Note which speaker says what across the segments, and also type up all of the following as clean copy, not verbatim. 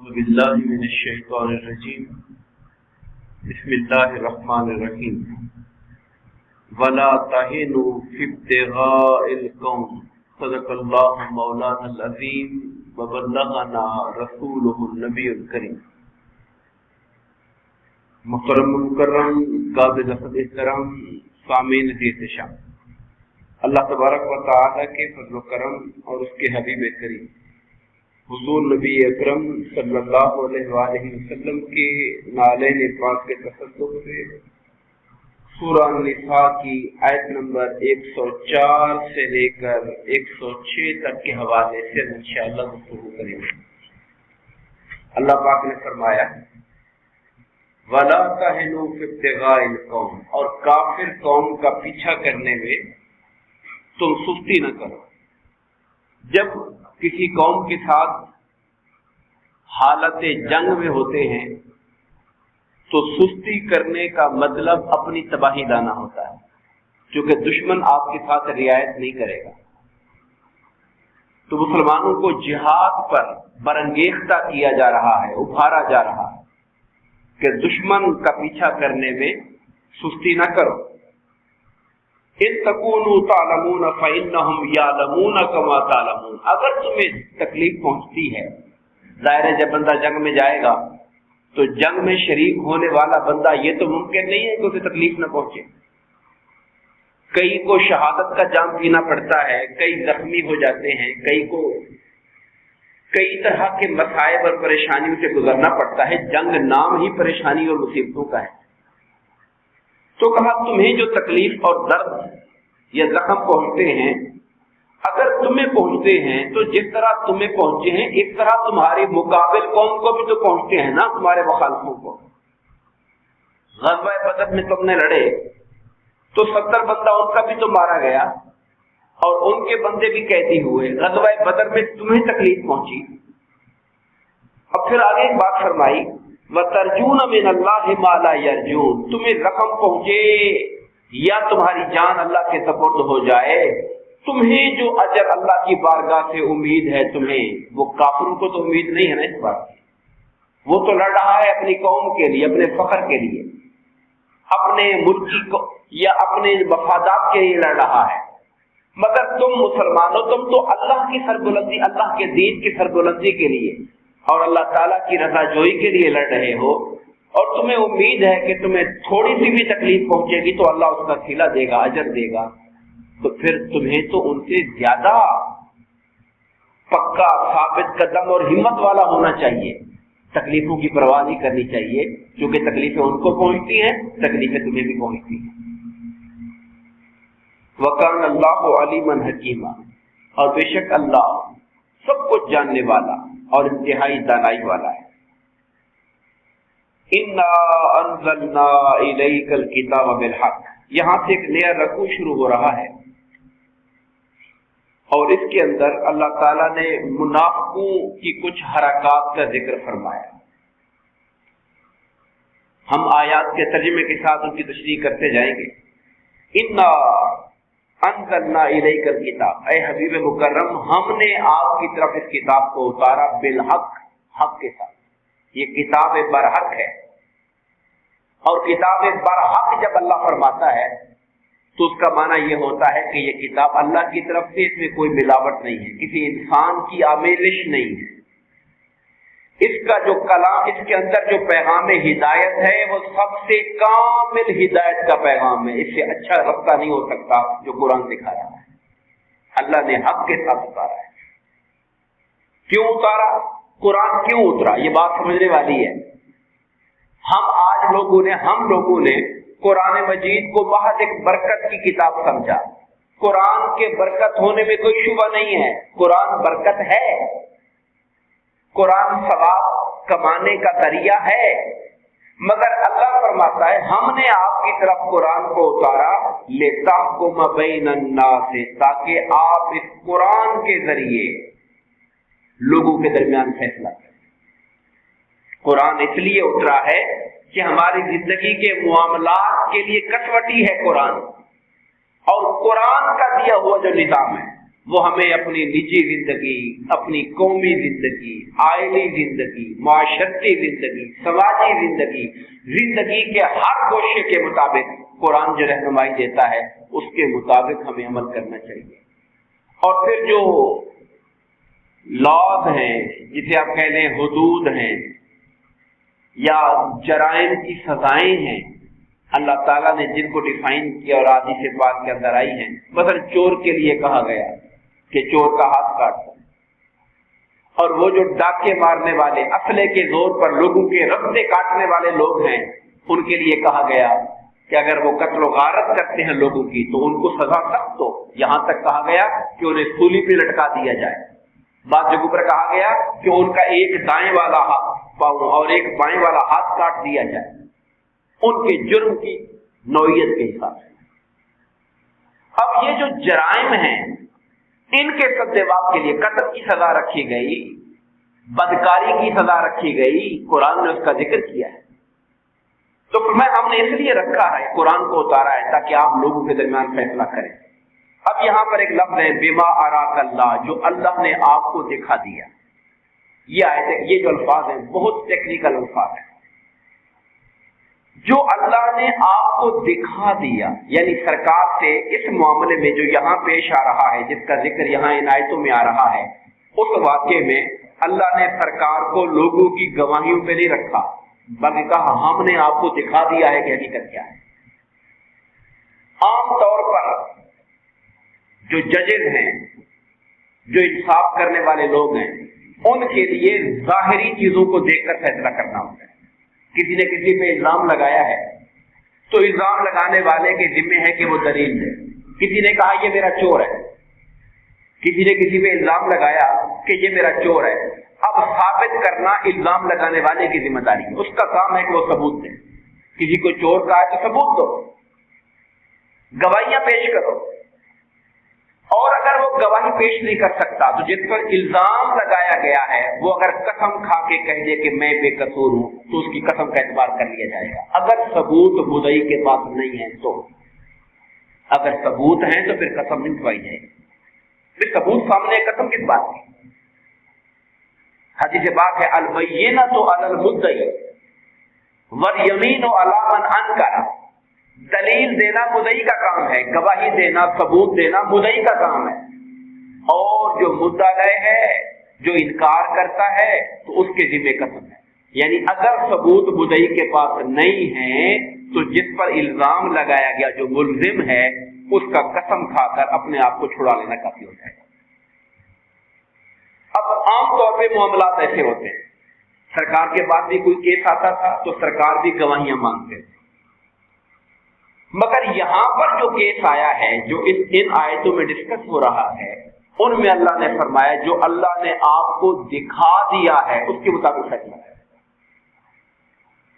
Speaker 1: اعوذ باللہ من الشیطان الرجیم بسم اللہ الرحمن الرحیم ولا تہنوا فی ابتغاء القوم صدق اللہ مولانا العظیم وبلغنا رسولہ النبی الکریم۔ محترم مکرم قابل احترام سامعین احتشام، اللہ تبارک و تعالی کے فضل و کرم اور اس کے حبیب کریم حضور نبی اکرم صلی اللہ علیہ وآلہ وسلم کے نالین پاک کے تصدق سے سورہ النساء کی آیت نمبر 104 سے لے کر 106 تک کے حوالے سے انشاءاللہ گفتگو کریں گے۔ اللہ پاک نے فرمایا وَلَا تَهِنُوا فِي ابْتِغَاءِ الْقَوْمِ، اور کافر قوم کا پیچھا کرنے میں تم سستی نہ کرو۔ جب کسی قوم کے ساتھ حالت جنگ میں ہوتے ہیں تو سستی کرنے کا مطلب اپنی تباہی لانا ہوتا ہے، کیونکہ دشمن آپ کے ساتھ رعایت نہیں کرے گا۔ تو مسلمانوں کو جہاد پر برانگیختہ کیا جا رہا ہے، ابھارا جا رہا ہے کہ دشمن کا پیچھا کرنے میں سستی نہ کرو۔ ان تکونوا تعلمون فانہم یعلمون کما تعلمون، اگر تمہیں تکلیف پہنچتی ہے، ظاہر ہے جب بندہ جنگ میں جائے گا تو جنگ میں شریک ہونے والا بندہ یہ تو ممکن نہیں ہے کہ اسے تکلیف نہ پہنچے۔ کئی کو شہادت کا جام پینا پڑتا ہے، کئی زخمی ہو جاتے ہیں، کئی کو کئی طرح کے مصائب اور پریشانیوں سے گزرنا پڑتا ہے۔ جنگ نام ہی پریشانی اور مصیبتوں کا ہے۔ تو کہا تمہیں جو تکلیف اور درد یا زخم پہنچتے ہیں، اگر تمہیں پہنچتے ہیں تو جس طرح تمہیں پہنچے ہیں اس طرح تمہاری مقابل قوم کو بھی تو پہنچتے ہیں نا، تمہارے مخالفوں کو۔ غزوہ بدر میں تم نے لڑے تو 70 بندہ ان کا بھی تو مارا گیا اور ان کے بندے بھی قیدی ہوئے۔ غزوہ بدر میں تمہیں تکلیف پہنچی۔ اب پھر آگے ایک بات فرمائی وَتَرْجُونَ مِنَ اللَّهِ مَا لَا يَرْجُونَ، تمہیں زخم پہنچے یا تمہاری جان اللہ کے سپرد ہو جائے، تمہیں جو اجر اللہ کی بارگاہ سے امید ہے تمہیں، وہ کافروں کو تو امید نہیں ہے نا اس بات کی۔ وہ تو لڑ رہا ہے اپنی قوم کے لیے، اپنے فخر کے لیے، اپنے ملک یا اپنے مفادات کے لیے لڑ رہا ہے، مگر تم مسلمانوں تم تو اللہ کی سربلندی، اللہ کے دین کی سربلندی کے لیے اور اللہ تعالیٰ کی رضا جوئی کے لیے لڑ رہے ہو، اور تمہیں امید ہے کہ تمہیں تھوڑی سی بھی تکلیف پہنچے گی تو اللہ اس کا صلہ دے گا، اجر دے گا، تو پھر تمہیں تو ان سے زیادہ پکا ثابت قدم اور ہمت والا ہونا چاہیے۔ تکلیفوں کی پرواہ نہیں کرنی چاہیے، کیونکہ تکلیفیں ان کو پہنچتی ہیں، تکلیفیں تمہیں بھی پہنچتی ہیں۔ وَكَانَ اللَّهُ عَلِيمًا حَكِيمًا، اور بے شک اللہ سب کچھ جاننے والا اور انتہائی دانائی والا ہے۔ اِنَّا أَنزَلْنَا إِلَيْكَ الْكِتَابَ بِالْحَقِّ، یہاں سے ایک نیا رکوع شروع ہو رہا ہے، اور اس کے اندر اللہ تعالیٰ نے منافقوں کی کچھ حرکات کا ذکر فرمایا۔ ہم آیات کے ترجمے کے ساتھ ان کی تشریح کرتے جائیں گے۔ اِنَّا انزلنا الیک الکتاب، اے حبیب مکرم ہم نے آپ کی طرف اس کتاب کو اتارا، بالحق، حق کے ساتھ۔ یہ کتاب برحق ہے، اور کتاب برحق جب اللہ فرماتا ہے تو اس کا معنی یہ ہوتا ہے کہ یہ کتاب اللہ کی طرف سے، اس میں کوئی ملاوٹ نہیں ہے، کسی انسان کی آمیزش نہیں ہے۔ اس کا جو کلام، اس کے اندر جو پیغام ہدایت ہے وہ سب سے کامل ہدایت کا پیغام ہے، اس سے اچھا رابطہ نہیں ہو سکتا جو قرآن دکھا رہا ہے۔ اللہ نے حق کے ساتھ اتارا ہے۔ کیوں اتارا؟ قرآن کیوں اترا؟ یہ بات سمجھنے والی ہے۔ ہم لوگوں نے قرآن مجید کو محض ایک برکت کی کتاب سمجھا۔ قرآن کے برکت ہونے میں کوئی شبہ نہیں ہے، قرآن برکت ہے، قرآن ثواب کمانے کا ذریعہ ہے، مگر اللہ فرماتا ہے ہم نے آپ کی طرف قرآن کو اتارا لِتَحْكُمَ بَيْنَ النَّاسِ، تاکہ آپ اس قرآن کے ذریعے لوگوں کے درمیان فیصلہ کریں۔ قرآن اس لیے اترا ہے کہ ہماری زندگی کے معاملات کے لیے کسوٹی ہے قرآن، اور قرآن کا دیا ہوا جو نظام ہے وہ ہمیں اپنی نجی زندگی، اپنی قومی زندگی، آئلی زندگی، معاشرتی زندگی، سماجی زندگی، زندگی کے ہر گوشے کے مطابق قرآن جو رہنمائی دیتا ہے اس کے مطابق ہمیں عمل کرنا چاہیے۔ اور پھر جو لاز ہیں، جسے آپ کہہ لیں حدود ہیں یا جرائم کی سزائیں ہیں، اللہ تعالیٰ نے جن کو ڈیفائن کیا اور حدیث پاک کے اندر آئی ہیں، مثلا چور کے لیے کہا گیا کہ چور کا ہاتھ کاٹ دو، اور وہ جو ڈاکے مارنے والے، اسلحے کے زور پر لوگوں کے رستے کاٹنے والے لوگ ہیں، ان کے لیے کہا گیا کہ اگر وہ قتل و غارت کرتے ہیں لوگوں کی تو ان کو سزا سخت ہو، یہاں تک کہا گیا کہ انہیں سولی پہ لٹکا دیا جائے۔ بعض جگہوں پر کہا گیا کہ ان کا ایک دائیں والا پاؤں اور ایک بائیں والا ہاتھ کاٹ دیا جائے، ان کے جرم کی نوعیت کے حساب سے۔ اب یہ جو جرائم ہیں ان کے سدباب کے لیے قتل کی سزا رکھی گئی، بدکاری کی سزا رکھی گئی، قرآن نے اس کا ذکر کیا ہے۔ تو ہم نے اس لیے رکھا ہے، قرآن کو اتارا ہے تاکہ آپ لوگوں کے درمیان فیصلہ کریں۔ اب یہاں پر ایک لفظ ہے بما اراک اللہ، جو اللہ نے آپ کو دکھا دیا۔ یہ جو الفاظ ہیں بہت ٹیکنیکل الفاظ ہیں۔ جو اللہ نے آپ کو دکھا دیا، یعنی سرکار سے اس معاملے میں جو یہاں پیش آ رہا ہے، جس کا ذکر یہاں ان آیتوں میں آ رہا ہے، اس واقعے میں اللہ نے سرکار کو لوگوں کی گواہیوں پہ نہیں رکھا، بلکہ کہا ہم نے آپ کو دکھا دیا ہے کہ حقیقت کیا ہے۔ عام طور پر جو ججز ہیں، جو انصاف کرنے والے لوگ ہیں، ان کے لیے ظاہری چیزوں کو دیکھ کر فیصلہ کرنا ہوتا ہے۔ کسی نے کسی پہ الزام لگایا ہے تو الزام لگانے والے کے ذمہ ہے کہ وہ دلیل دے۔ کسی نے کہا یہ میرا چور ہے، کسی نے کسی پہ الزام لگایا کہ یہ میرا چور ہے، اب ثابت کرنا الزام لگانے والے کی ذمہ داری ہے، اس کا کام ہے کہ وہ ثبوت دے۔ کسی کو چور کہا ہے تو ثبوت دو، گواہیاں پیش کرو، اور اگر وہ گواہی پیش نہیں کر سکتا تو جس پر الزام لگایا گیا ہے وہ اگر قسم کھا کے کہہ دے کہ میں بے قصور ہوں تو اس کی قسم کا اعتبار کر لیا جائے گا۔ اگر ثبوت مدعی کے پاس نہیں ہے تو، اگر ثبوت ہیں تو پھر قسم نہیں اٹھوائی جائے گی۔ پھر ثبوت سامنے قسم کس بات کی؟ حدیث پاک ہے البینۃ علی المدعی والیمین علی من انکر، دلیل دینا مدعی کا کام ہے، گواہی دینا، ثبوت دینا مدعی کا کام ہے، اور جو مدعا ہے، جو انکار کرتا ہے تو اس کے ذمہ قسم ہے۔ یعنی اگر ثبوت مدعی کے پاس نہیں ہے تو جس پر الزام لگایا گیا جو ملزم ہے اس کا قسم کھا کر اپنے آپ کو چھڑا لینا کافی ہو جائے گا۔ اب عام طور پہ معاملات ایسے ہوتے ہیں، سرکار کے پاس بھی کوئی کیس آتا تھا تو سرکار بھی گواہیاں مانگتے تھے، مگر یہاں پر جو کیس آیا ہے، جو ان آیتوں میں ڈسکس ہو رہا ہے، ان میں اللہ نے فرمایا جو اللہ نے آپ کو دکھا دیا ہے اس کے مطابق فیصلہ ہے،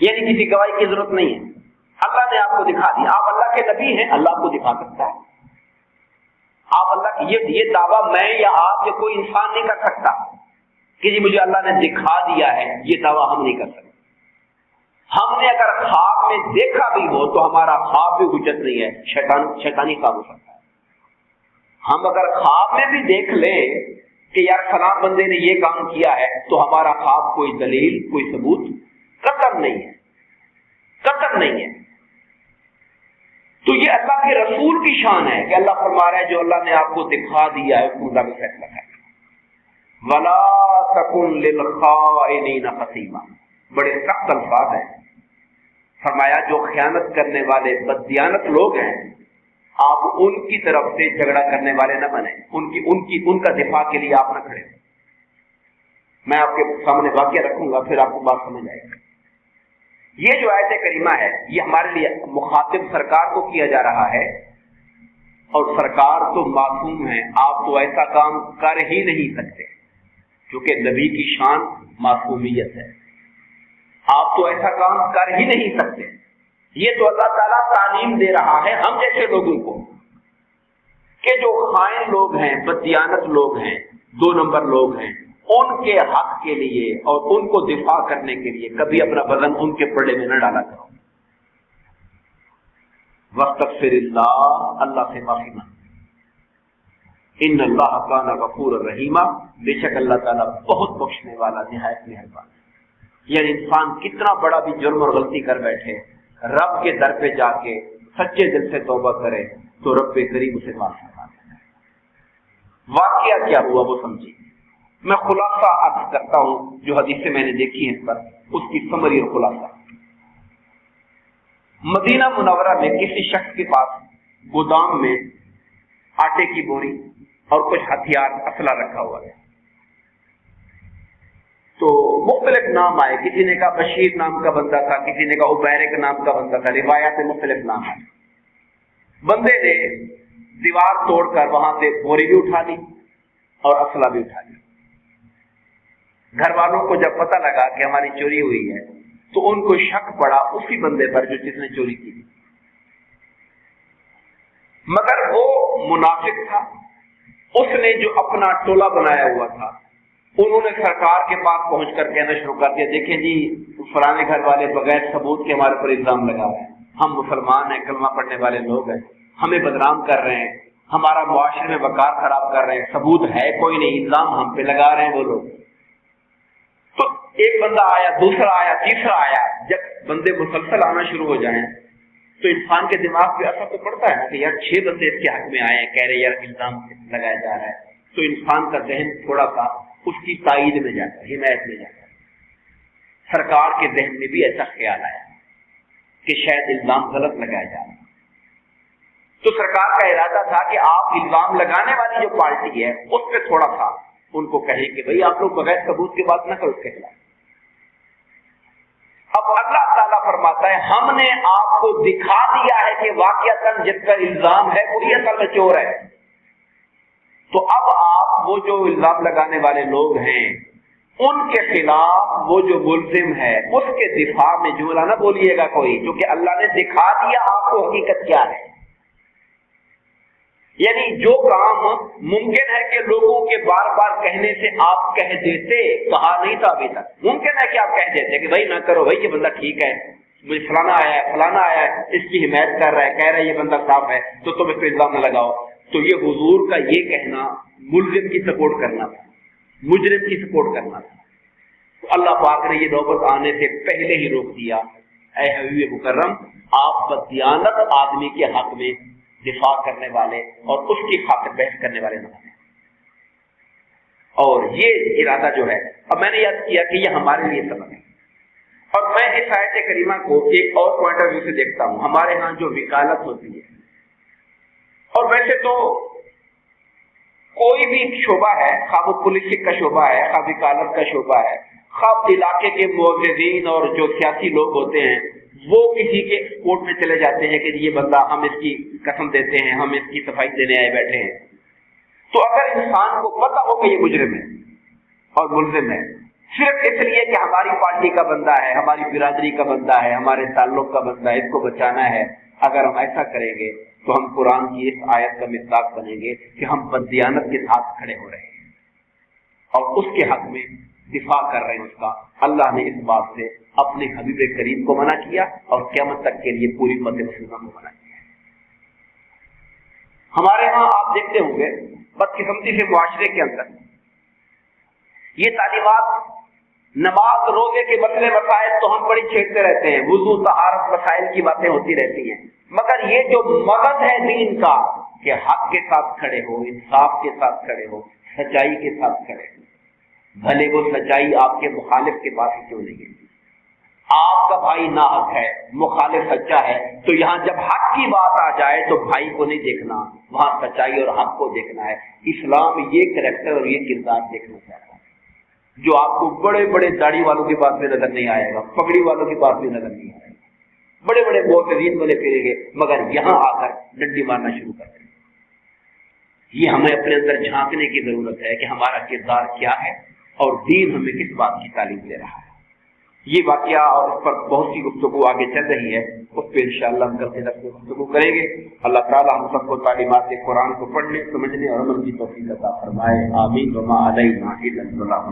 Speaker 1: یعنی کسی گواہی کی ضرورت نہیں ہے، اللہ نے آپ کو دکھا دیا۔ آپ اللہ کے نبی ہیں، اللہ کو دکھا سکتا ہے۔ آپ اللہ کی یہ دعویٰ میں یا آپ یا کوئی انسان نہیں کر سکتا کہ جی مجھے اللہ نے دکھا دیا ہے، یہ دعویٰ ہم نہیں کر سکتے۔ ہم نے اگر خواب میں دیکھا بھی ہو تو ہمارا خواب بھی حجت نہیں ہے، شیطانی خواب ہو سکتا ہے۔ ہم اگر خواب میں بھی دیکھ لیں کہ یار فلاں بندے نے یہ کام کیا ہے تو ہمارا خواب کوئی دلیل، کوئی ثبوت قطعاً نہیں ہے، قطعاً نہیں ہے۔ تو یہ اللہ کے رسول کی شان ہے کہ اللہ فرما رہا ہے جو اللہ نے آپ کو دکھا دیا ہے اس کو مطابق فیصلہ کریں۔ وَلَا تَكُن لِّلْخَائِنِينَ خَصِيمًا، بڑے سخت الفاظ ہیں۔ فرمایا جو خیانت کرنے والے بددیانت لوگ ہیں آپ ان کی طرف سے جھگڑا کرنے والے نہ بنیں، ان کا دفاع کے لیے آپ نہ کھڑے ہوں۔ میں آپ کے سامنے واقعہ رکھوں گا پھر آپ کو بات سمجھ آئے گی۔ یہ جو آیت کریمہ ہے یہ ہمارے لیے مخاطب سرکار کو کیا جا رہا ہے، اور سرکار تو معصوم ہیں، آپ تو ایسا کام کر ہی نہیں سکتے کیونکہ نبی کی شان معصومیت ہے، آپ تو ایسا کام کر ہی نہیں سکتے۔ یہ تو اللہ تعالیٰ تعلیم دے رہا ہے ہم جیسے لوگوں کو کہ جو خائن لوگ ہیں، بددیانت لوگ ہیں، 2 نمبر لوگ ہیں، ان کے حق کے لیے اور ان کو دفاع کرنے کے لیے کبھی اپنا بدن ان کے پڑے میں نہ ڈالا کرو۔ واستغفر اللہ، اللہ سے معافی مانگ، ان اللہ کان غفور رحیما، بے شک اللہ تعالیٰ بہت بخشنے والا نہایت مہربان ہے۔ یعنی انسان کتنا بڑا بھی جرم اور غلطی کر بیٹھے، رب کے در پہ جا کے سچے دل سے توبہ کرے تو رب کریم اسے معاف فرما دیتا ہے۔ واقعہ کیا ہوا وہ سمجھیے، میں خلاصہ عرض کرتا ہوں جو حدیثیں میں نے دیکھی ہیں اس پر، اس کی سمری اور خلاصہ۔ مدینہ منورہ میں کسی شخص کے پاس گودام میں آٹے کی بوری اور کچھ ہتھیار اسلحہ رکھا ہوا ہے۔ تو مختلف نام آئے، کسی نے کہا بشیر نام کا بندہ تھا، کسی نے کہا عبیرک نام کا بندہ تھا، روایات میں مختلف نام آئے۔ بندے نے دیوار توڑ کر وہاں سے بوری بھی اٹھا لی اور اسلحہ بھی اٹھا لی۔ گھر والوں کو جب پتہ لگا کہ ہماری چوری ہوئی ہے تو ان کو شک پڑا اسی بندے پر جو جس نے چوری کی، مگر وہ منافق تھا۔ اس نے جو اپنا ٹولہ بنایا ہوا تھا، انہوں نے سرکار کے پاس پہنچ کر کہنا شروع کر دیا، دیکھیں جی فلانے گھر والے بغیر ثبوت کے ہمارے پر الزام لگا رہے ہیں، ہم مسلمان ہیں، کلمہ پڑھنے والے لوگ ہیں، ہمیں بدنام کر رہے ہیں، ہمارا معاشرے میں وقار خراب کر رہے ہیں، ثبوت ہے کوئی نہیں، الزام ہم پہ لگا رہے ہیں وہ لوگ۔ تو ایک بندہ آیا، دوسرا آیا، تیسرا آیا۔ جب بندے مسلسل آنا شروع ہو جائیں تو انسان کے دماغ پہ اثر تو پڑتا ہے کہ یار 6 بندے اس کے حق میں آئے ہیں، کہہ رہے یار الزام لگایا جا رہا ہے، تو انسان کا ذہن تھوڑا سا اس کی تائید میں جاتا ہے، حمایت میں جاتا ہے۔ سرکار کے ذہن میں بھی ایسا خیال آیا کہ شاید الزام غلط لگایا جا رہا ہے، تو سرکار کا ارادہ تھا کہ آپ الزام لگانے والی جو پارٹی ہے اس پہ تھوڑا سا ان کو کہیں کہ بھئی آپ لوگ بغیر ثبوت کے بات نہ کرو اس کے خلاف۔ اب اللہ تعالیٰ فرماتا ہے ہم نے آپ کو دکھا دیا ہے کہ واقعتاً جس پر الزام ہے وہی اصل میں چور ہے، تو اب آپ وہ جو الزام لگانے والے لوگ ہیں ان کے خلاف وہ جو ملزم ہے اس کے دفاع میں جملہ نہ بولیے گا کوئی، کیونکہ اللہ نے دکھا دیا آپ کو حقیقت کیا ہے۔ یعنی جو کام ممکن ہے کہ لوگوں کے بار بار کہنے سے آپ کہہ دیتے، کہا نہیں تھا ابھی تک، ممکن ہے کہ آپ کہہ دیتے کہ بھائی نہ کرو بھائی، یہ بندہ ٹھیک ہے، مجھے فلانا آیا ہے، فلانا آیا ہے، اس کی حمایت کر رہا ہے، کہہ رہا ہے یہ بندہ صاف ہے، تو تم اس پہ الزام نہ لگاؤ۔ تو یہ حضور کا یہ کہنا ملزم کی سپورٹ کرنا تھا، مجرم کی سپورٹ کرنا تھا۔ تو اللہ پاک نے یہ نوبت آنے سے پہلے ہی روک دیا، اے حبیب مکرم آپ بدیانت آدمی کے حق میں دفاع کرنے والے اور اس کی خاطر بحث کرنے والے نہ ہیں۔ اور یہ ارادہ جو ہے، اب میں نے یاد کیا کہ یہ ہمارے لیے سبق ہے، اور میں اس آیت کریمہ کو ایک اور پوائنٹ آف ویو سے دیکھتا ہوں۔ ہمارے ہاں جو وکالت ہوتی ہے، اور ویسے تو کوئی بھی شعبہ ہے، خواہ وہ پولیس کا شعبہ ہے، خواہ وکالت کا شعبہ ہے، خواہ علاقے کے معززین اور جو سیاسی لوگ ہوتے ہیں وہ کسی کے کورٹ میں چلے جاتے ہیں کہ یہ بندہ ہم اس کی قسم دیتے ہیں، ہم اس کی صفائی دینے آئے بیٹھے ہیں، تو اگر انسان کو پتہ ہو کہ یہ مجرم ہے اور ملزم ہے، صرف اس لیے کہ ہماری پارٹی کا بندہ ہے، ہماری برادری کا بندہ ہے، ہمارے تعلق کا بندہ ہے، اس کو بچانا ہے، اگر ہم ایسا کریں گے تو ہم قرآن کی اس آیت کا مصداق بنیں گے کہ ہم بددیانت کے ساتھ کھڑے ہو رہے ہیں اور اس کے حق میں دفاع کر رہے ہیں اس کا۔ اللہ نے اس بات سے اپنے حبیب کریم کو منع کیا اور قیامت تک کے لیے پوری امت مسلمہ کو منع کیا۔ ہمارے ہاں آپ دیکھتے ہوں گے بدقسمتی سے معاشرے کے اندر یہ تعلیمات، نماز روزے کے مسئلے مسائل تو ہم بڑی چھیڑتے رہتے ہیں، وضو طہارت مسائل کی باتیں ہوتی رہتی ہیں، مگر یہ جو مغز ہے دین کا کہ حق کے ساتھ کھڑے ہو، انصاف کے ساتھ کھڑے ہو، سچائی کے ساتھ کھڑے ہو، بھلے وہ سچائی آپ کے مخالف کے پاس کیوں نہیں ہے۔ آپ کا بھائی ناحق ہے، مخالف سچا ہے، تو یہاں جب حق کی بات آ جائے تو بھائی کو نہیں دیکھنا، وہاں سچائی اور حق کو دیکھنا ہے۔ اسلام یہ کریکٹر اور یہ کردار دیکھنا چاہتا ہے جو آپ کو بڑے بڑے داڑھی والوں کے پاس میں نظر نہیں آئے گا، پگڑی والوں کے پاس میں نظر نہیں آئے گا، بڑے بڑے معتزین والے پھریں گے، مگر یہاں آ کر ڈنڈی مارنا شروع کر دیں۔ یہ ہمیں اپنے اندر جھانکنے کی ضرورت ہے کہ ہمارا کردار کیا ہے اور دین ہمیں کس بات کی تعلیم دے رہا ہے۔ یہ واقعہ اور اس پر بہت سی گفتگو آگے چل رہی ہے، اس پہ انشاءاللہ ہم کل کے درس میں گفتگو کریں گے۔ اللہ تعالیٰ ہم سب کو تعلیمات قرآن کو پڑھنے، سمجھنے اور عمل کی توفیق عطا فرمائے، آمین۔ وما علینا الا البلاغ۔